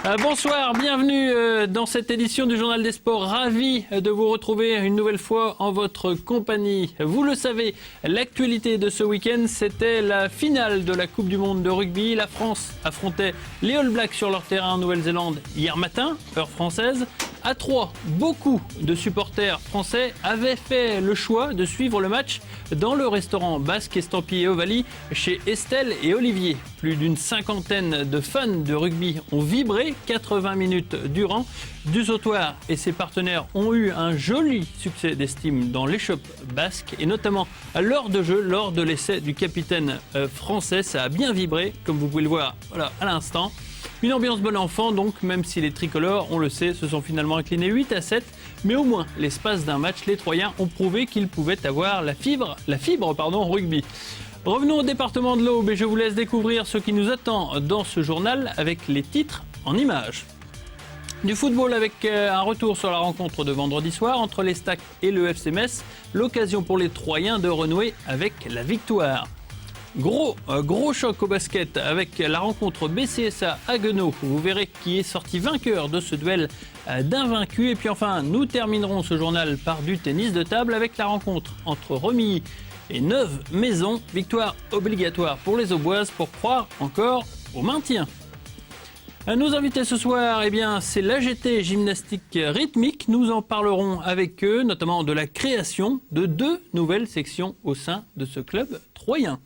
Bonsoir, bienvenue dans cette édition du Journal des Sports. Ravi de vous retrouver une nouvelle fois en votre compagnie. Vous le savez, l'actualité de ce week-end, c'était la finale de la Coupe du Monde de rugby. La France affrontait les All Blacks sur leur terrain en Nouvelle-Zélande hier matin, heure française. À 3, beaucoup de supporters français avaient fait le choix de suivre le match dans le restaurant basque estampillé Ovalie chez Estelle et Olivier. Plus d'une cinquantaine de fans de rugby ont vibré 80 minutes durant. Du Sautoir et ses partenaires ont eu un joli succès d'estime dans l'échoppe basque et notamment à l'heure de jeu, lors de l'essai du capitaine français. Ça a bien vibré, comme vous pouvez le voir voilà, à l'instant. Une ambiance bon enfant donc, même si les tricolores, on le sait, se sont finalement inclinés 8-7. Mais au moins, l'espace d'un match, les Troyens ont prouvé qu'ils pouvaient avoir la fibre rugby. Revenons au département de l'Aube et je vous laisse découvrir ce qui nous attend dans ce journal avec les titres en images. Du football avec un retour sur la rencontre de vendredi soir entre les Stacks et le FC Metz. L'occasion pour les Troyens de renouer avec la victoire. Gros choc au basket avec la rencontre BCSA Haguenau. Vous verrez qui est sorti vainqueur de ce duel d'invaincus. Et puis enfin, nous terminerons ce journal par du tennis de table avec la rencontre entre Remilly et Neuve-Maison. Victoire obligatoire pour les Auboises pour croire encore au maintien. Nos invités ce soir, c'est l'AGT Gymnastique Rythmique. Nous en parlerons avec eux, notamment de la création de 2 nouvelles sections au sein de ce club troyen.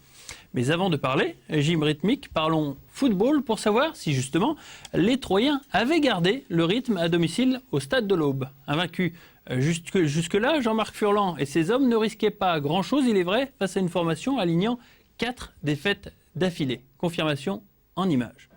Mais avant de parler gym rythmique, parlons football pour savoir si justement les Troyens avaient gardé le rythme à domicile au stade de l'Aube. Invaincu jusque-là, Jean-Marc Furlan et ses hommes ne risquaient pas grand-chose, il est vrai, face à une formation alignant 4 défaites d'affilée. Confirmation en images.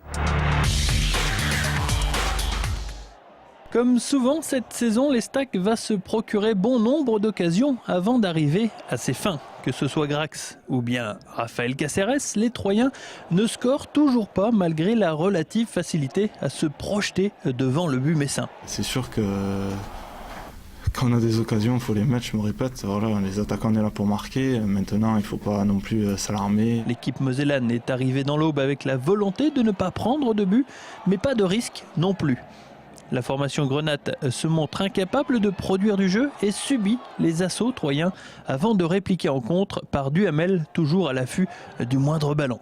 Comme souvent cette saison, les Stacks va se procurer bon nombre d'occasions avant d'arriver à ses fins. Que ce soit Grax ou bien Raphaël Caceres, les Troyens ne scorent toujours pas malgré la relative facilité à se projeter devant le but messin. C'est sûr que quand on a des occasions, il faut les mettre, je me répète. Voilà, les attaquants, on est là pour marquer. Maintenant, il ne faut pas non plus s'alarmer. L'équipe mosellane est arrivée dans l'Aube avec la volonté de ne pas prendre de but, mais pas de risque non plus. La formation grenate se montre incapable de produire du jeu et subit les assauts troyens avant de répliquer en contre par Duhamel, toujours à l'affût du moindre ballon.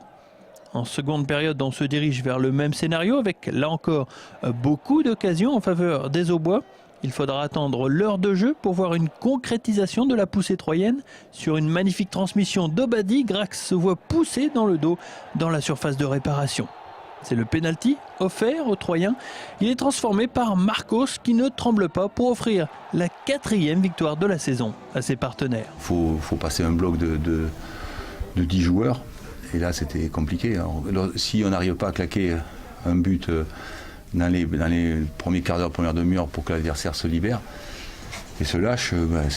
En seconde période, on se dirige vers le même scénario avec là encore beaucoup d'occasions en faveur des Aubois. Il faudra attendre l'heure de jeu pour voir une concrétisation de la poussée troyenne. Sur une magnifique transmission d'Obadi, Grax se voit pousser dans le dos dans la surface de réparation. C'est le pénalty offert aux Troyens. Il est transformé par Marcos qui ne tremble pas pour offrir la 4e victoire de la saison à ses partenaires. Il faut passer un bloc de 10 joueurs. Et là, c'était compliqué. Alors, si on n'arrive pas à claquer un but dans les premiers quarts d'heure, première demi-heure pour que l'adversaire se libère et se lâche,